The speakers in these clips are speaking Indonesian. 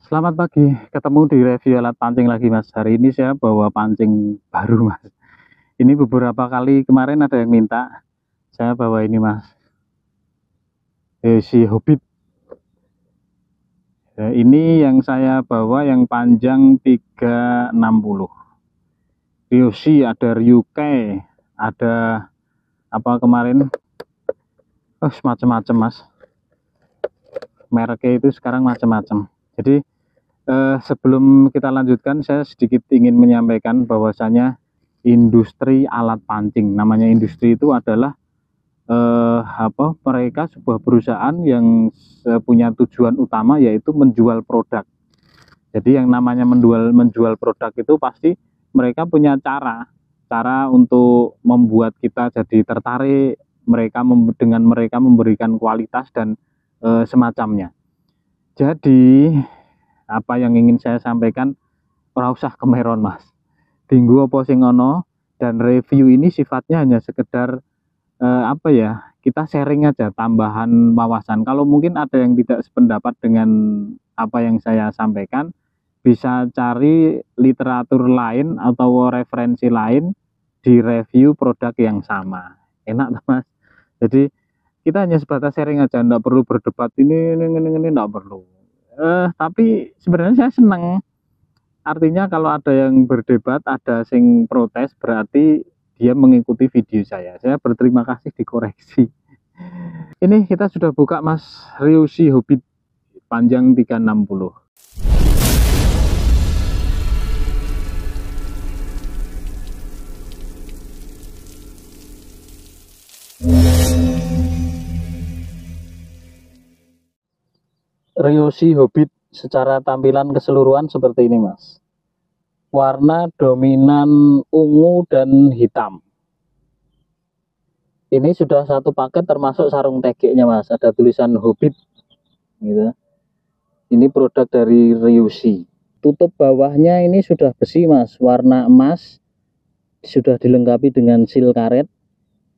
Selamat pagi, ketemu di review alat pancing lagi Mas. Hari ini saya bawa pancing baru Mas. Ini beberapa kali kemarin ada yang minta, saya bawa ini Mas. Si Hobbit. Ini yang saya bawa yang panjang 360. Ryoshi, ada Ryukai, ada apa kemarin? Macam-macam Mas. Mereknya itu sekarang macam-macam. Jadi sebelum kita lanjutkan, saya sedikit ingin menyampaikan bahwasanya industri alat pancing, namanya industri itu adalah mereka sebuah perusahaan yang punya tujuan utama yaitu menjual produk. Jadi yang namanya menjual produk itu pasti mereka punya cara untuk membuat kita jadi tertarik, dengan mereka memberikan kualitas dan semacamnya. Jadi apa yang ingin saya sampaikan, ora usah kemeron Mas, tinggu apa sing ono, dan review ini sifatnya hanya sekedar kita sharing aja, tambahan wawasan. Kalau mungkin ada yang tidak sependapat dengan apa yang saya sampaikan, bisa cari literatur lain atau referensi lain di review produk yang sama. Enak Mas. Jadi kita hanya sebatas sharing aja, enggak perlu berdebat ini enggak perlu. Tapi sebenarnya saya senang. Artinya kalau ada yang berdebat, ada sing protes, berarti dia mengikuti video saya. Saya berterima kasih dikoreksi. Ini kita sudah buka Mas, Ryoshi Hobbit panjang 360. Ryoshi Hobbit secara tampilan keseluruhan seperti ini Mas. Warna dominan ungu dan hitam. Ini sudah satu paket termasuk sarung tegeknya Mas, ada tulisan Hobbit gitu. Ini produk dari Ryoshi. Tutup bawahnya ini sudah besi Mas, warna emas, sudah dilengkapi dengan seal karet.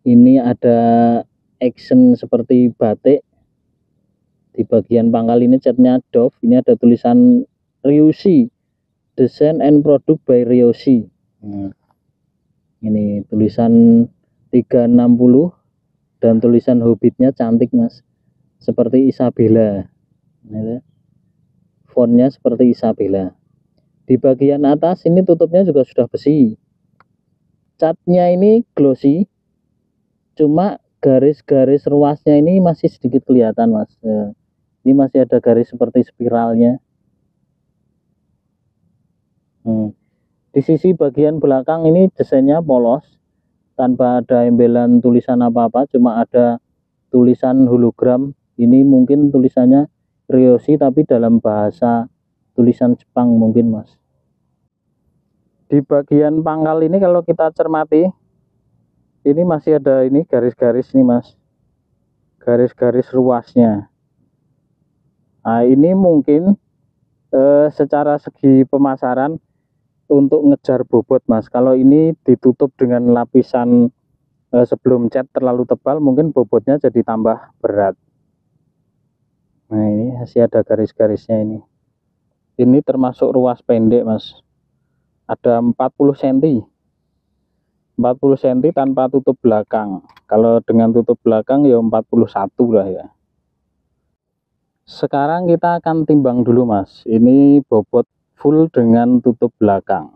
Ini ada action seperti batik. Di bagian pangkal ini catnya Dove. Ini ada tulisan Ryoshi, Design and Product by Ryoshi. Ini tulisan 360 dan tulisan Hobbitnya cantik Mas, seperti Isabella. Fontnya seperti Isabella. Di bagian atas ini tutupnya juga sudah besi. Catnya ini glossy, cuma garis-garis ruasnya ini masih sedikit kelihatan Mas. Ini masih ada garis seperti spiralnya. Di sisi bagian belakang ini desainnya polos, tanpa ada embelan tulisan apa-apa, cuma ada tulisan hologram. Ini mungkin tulisannya Ryoshi tapi dalam bahasa tulisan Jepang mungkin Mas. Di bagian pangkal ini kalau kita cermati, ini masih ada ini garis-garis nih Mas, garis-garis ruasnya. Nah ini mungkin secara segi pemasaran untuk ngejar bobot Mas. Kalau ini ditutup dengan lapisan sebelum cat terlalu tebal, mungkin bobotnya jadi tambah berat. Nah ini masih ada garis-garisnya ini. Ini termasuk ruas pendek Mas, ada 40 cm. 40 cm tanpa tutup belakang. Kalau dengan tutup belakang ya 41 lah ya. Sekarang kita akan timbang dulu Mas. Ini bobot full dengan tutup belakang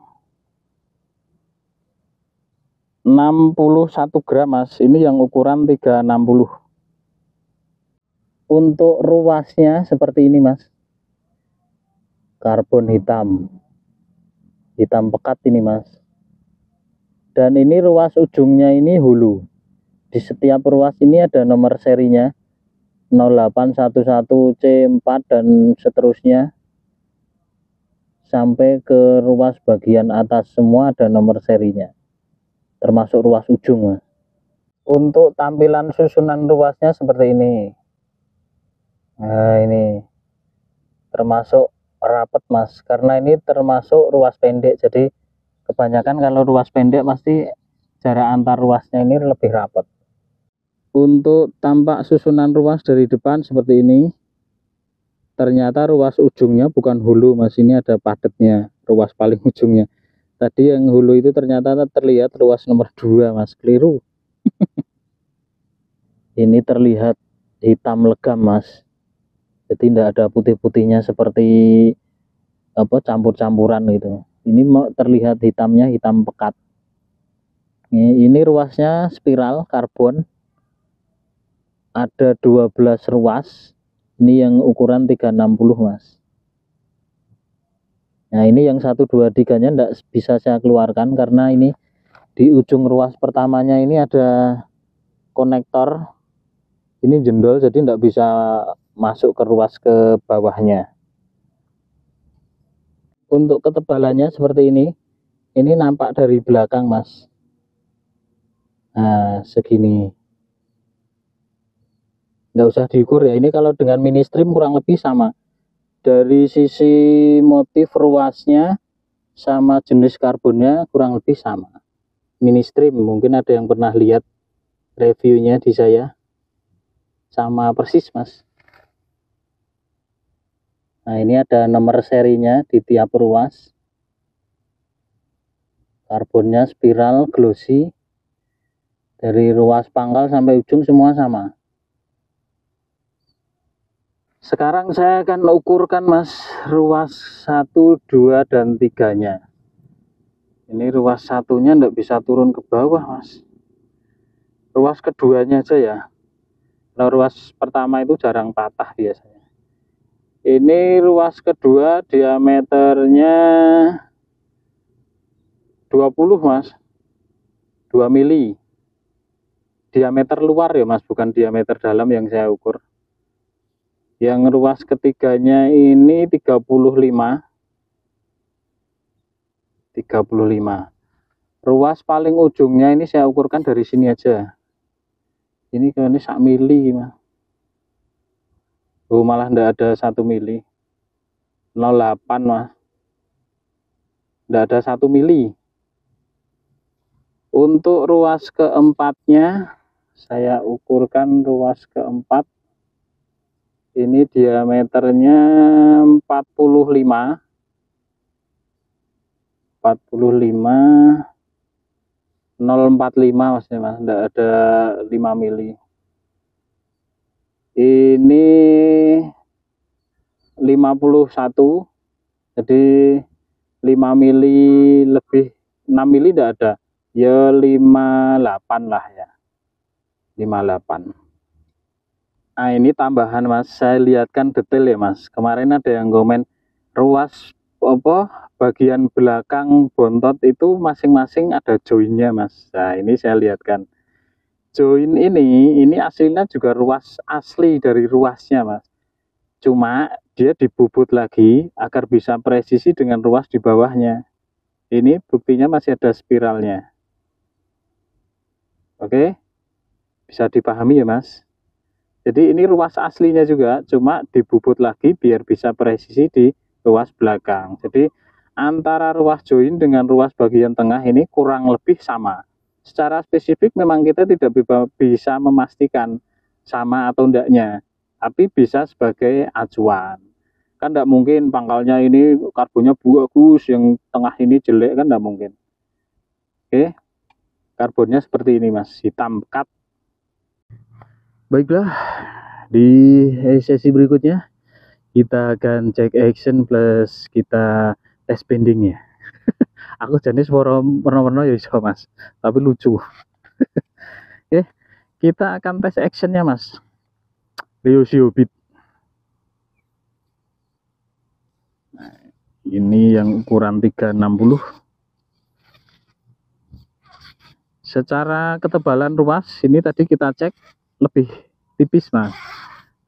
61 gram Mas. Ini yang ukuran 360. Untuk ruasnya seperti ini Mas, karbon hitam, hitam pekat ini Mas. Dan ini ruas ujungnya ini hulu. Di setiap ruas ini ada nomor serinya 0811C4 dan seterusnya sampai ke ruas bagian atas, semua ada nomor serinya, termasuk ruas ujung. Untuk tampilan susunan ruasnya seperti ini. Nah ini termasuk rapat Mas, karena ini termasuk ruas pendek. Jadi kebanyakan kalau ruas pendek pasti jarak antar ruasnya ini lebih rapat. Untuk tampak susunan ruas dari depan seperti ini, ternyata ruas ujungnya bukan hulu mas, ini ada padatnya, ruas paling ujungnya. Tadi yang hulu itu ternyata terlihat ruas nomor 2 mas, keliru. Ini terlihat hitam legam mas, jadi tidak ada putih-putihnya seperti apa campur-campuran gitu. Ini terlihat hitamnya hitam pekat. Ini ruasnya spiral karbon, ada 12 ruas. Ini yang ukuran 360 mas. Nah ini yang 1, 2, 3 nya tidak bisa saya keluarkan karena ini di ujung ruas pertamanya ini ada konektor, ini jendol, jadi tidak bisa masuk ke ruas ke bawahnya. Untuk ketebalannya seperti ini nampak dari belakang mas. Nah segini, nggak usah diukur ya, ini kalau dengan mini stream kurang lebih sama. Dari sisi motif ruasnya sama jenis karbonnya kurang lebih sama. Mini stream mungkin ada yang pernah lihat reviewnya di saya, sama persis mas. Nah ini ada nomor serinya di tiap ruas. Karbonnya spiral glossy, dari ruas pangkal sampai ujung semua sama. Sekarang saya akan ukurkan mas ruas 1, 2, dan 3 nya. Ini ruas satunya tidak bisa turun ke bawah mas, ruas keduanya aja ya. Kalau ruas pertama itu jarang patah biasanya. Ini ruas kedua diameternya 20 mas, 2 mili. Diameter luar ya mas, bukan diameter dalam yang saya ukur. Yang ruas ketiganya ini 35. Ruas paling ujungnya ini saya ukurkan dari sini aja. Ini kayaknya 1 mili mas. Oh malah enggak ada 1 mili. 08 mas. Enggak ada 1 mili. Untuk ruas keempatnya saya ukurkan ruas keempat. Ini diameternya 45 045 maksudnya mas, enggak ada 5 mili. Ini 51, jadi 5 mili lebih, 6 mili enggak ada ya, 58 lah ya, 58. Nah ini tambahan mas, saya lihatkan detail ya mas. Kemarin ada yang komen ruas bagian belakang bontot itu masing-masing ada joinnya mas. Nah ini saya lihatkan join ini aslinya juga ruas asli dari ruasnya mas, cuma dia dibubut lagi agar bisa presisi dengan ruas di bawahnya. Ini buktinya masih ada spiralnya. Oke, bisa dipahami ya mas. Jadi ini ruas aslinya juga, cuma dibubut lagi biar bisa presisi di ruas belakang. Jadi antara ruas join dengan ruas bagian tengah ini kurang lebih sama. Secara spesifik memang kita tidak bisa memastikan sama atau enggaknya, tapi bisa sebagai acuan. Kan enggak mungkin pangkalnya ini karbonnya bagus, yang tengah ini jelek, kan enggak mungkin. Oke, karbonnya seperti ini mas, hitam pekat. Baiklah, di sesi berikutnya kita akan cek action plus kita tes bending ya. Aku jenis warna-warna ya iso mas, tapi lucu. Oke, kita akan tes actionnya mas. Ryosho Beat. Nah, ini yang ukuran 360. Secara ketebalan ruas ini tadi kita cek lebih tipis mas,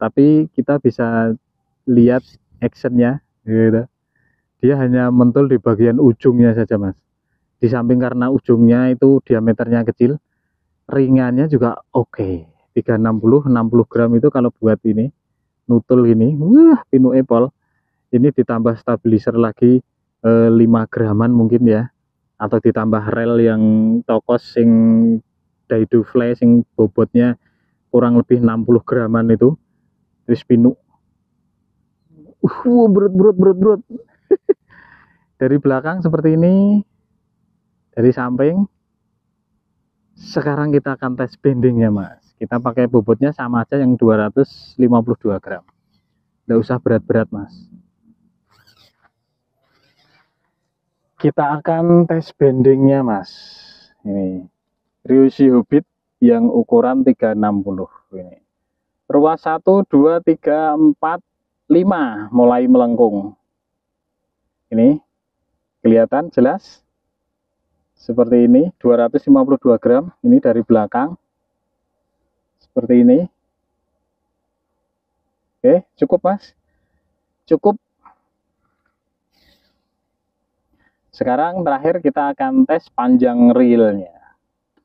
tapi kita bisa lihat actionnya gitu. Dia hanya mentul di bagian ujungnya saja mas. Di samping karena ujungnya itu diameternya kecil, ringannya juga oke. 360 60 gram itu kalau buat ini nutul ini, wah pinu epol. Ini ditambah stabilizer lagi 5 graman mungkin ya, atau ditambah rel yang tokos sing daido fly sing bobotnya kurang lebih 60 graman itu, terus pinu Brut. Dari belakang seperti ini, dari samping. Sekarang kita akan tes bendingnya mas. Kita pakai bobotnya sama aja yang 252 gram. Nggak usah berat-berat mas. Kita akan tes bendingnya mas. Ini Ryoshi Hobbit yang ukuran 360 ini. Ruas 1, 2, 3, 4, 5 mulai melengkung. Ini kelihatan jelas. Seperti ini, 252 gram, ini dari belakang. Seperti ini. Oke, cukup mas. Cukup. Sekarang terakhir kita akan tes panjang reelnya.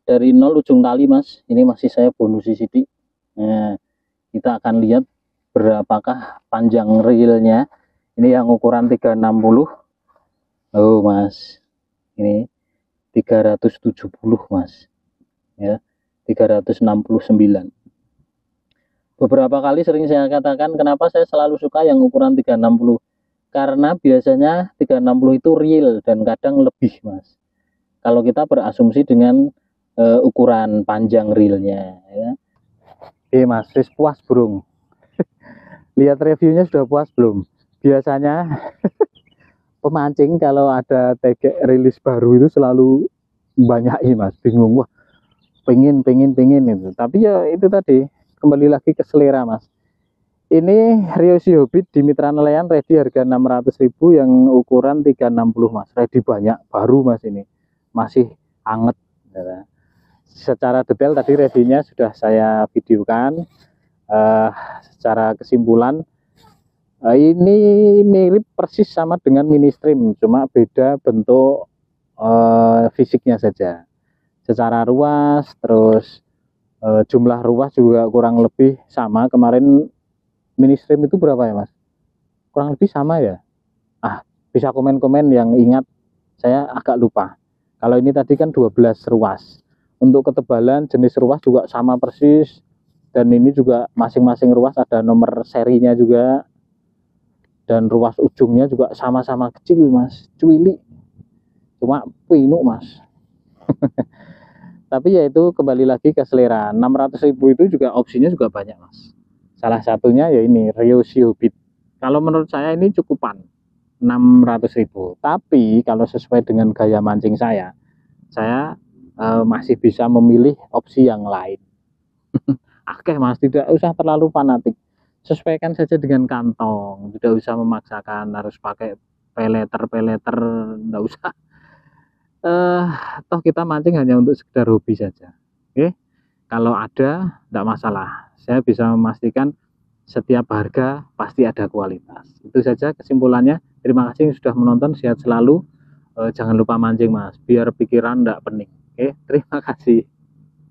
Dari 0 ujung tali mas, ini masih saya bonusi sidik. Nah, kita akan lihat berapakah panjang reelnya. Ini yang ukuran 360. Oh mas, ini 370 mas, ya 369. Beberapa kali sering saya katakan kenapa saya selalu suka yang ukuran 360, karena biasanya 360 itu real dan kadang lebih mas, kalau kita berasumsi dengan ukuran panjang realnya ya. Oke mas, puas burung. Lihat reviewnya sudah puas belum? Biasanya pemancing kalau ada tegek rilis baru itu selalu banyak mas, bingung, wah pengen itu, tapi ya itu tadi kembali lagi ke selera mas. Ini Ryoshi Hobbit di Mitra Nelayan ready harga 600.000 yang ukuran 360 mas, ready banyak baru mas, ini masih anget ya. Secara detail tadi ready-nya sudah saya videokan. Secara kesimpulan ini mirip persis sama dengan mini stream, cuma beda bentuk fisiknya saja. Secara ruas, terus jumlah ruas juga kurang lebih sama. Kemarin mini stream itu berapa ya mas? Kurang lebih sama ya? Bisa komen-komen yang ingat, saya agak lupa. Kalau ini tadi kan 12 ruas. Untuk ketebalan jenis ruas juga sama persis. Dan ini juga masing-masing ruas ada nomor serinya juga. Dan ruas ujungnya juga sama-sama kecil mas, cuili, cuma pinuk mas. Tapi ya itu kembali lagi ke selera. 600.000 itu juga opsinya juga banyak mas. Salah satunya ya ini Ryoshi Hobbit. Kalau menurut saya ini cukupan 600.000. Tapi kalau sesuai dengan gaya mancing saya masih bisa memilih opsi yang lain. Oke mas, tidak usah terlalu fanatik. Sesuaikan saja dengan kantong, tidak usah memaksakan harus pakai peleter, tidak usah. Toh kita mancing hanya untuk sekedar hobi saja. Oke, kalau ada tidak masalah, saya bisa memastikan setiap harga pasti ada kualitas. Itu saja kesimpulannya. Terima kasih sudah menonton, sehat selalu. Jangan lupa mancing mas, biar pikiran tidak pening. Oke, terima kasih.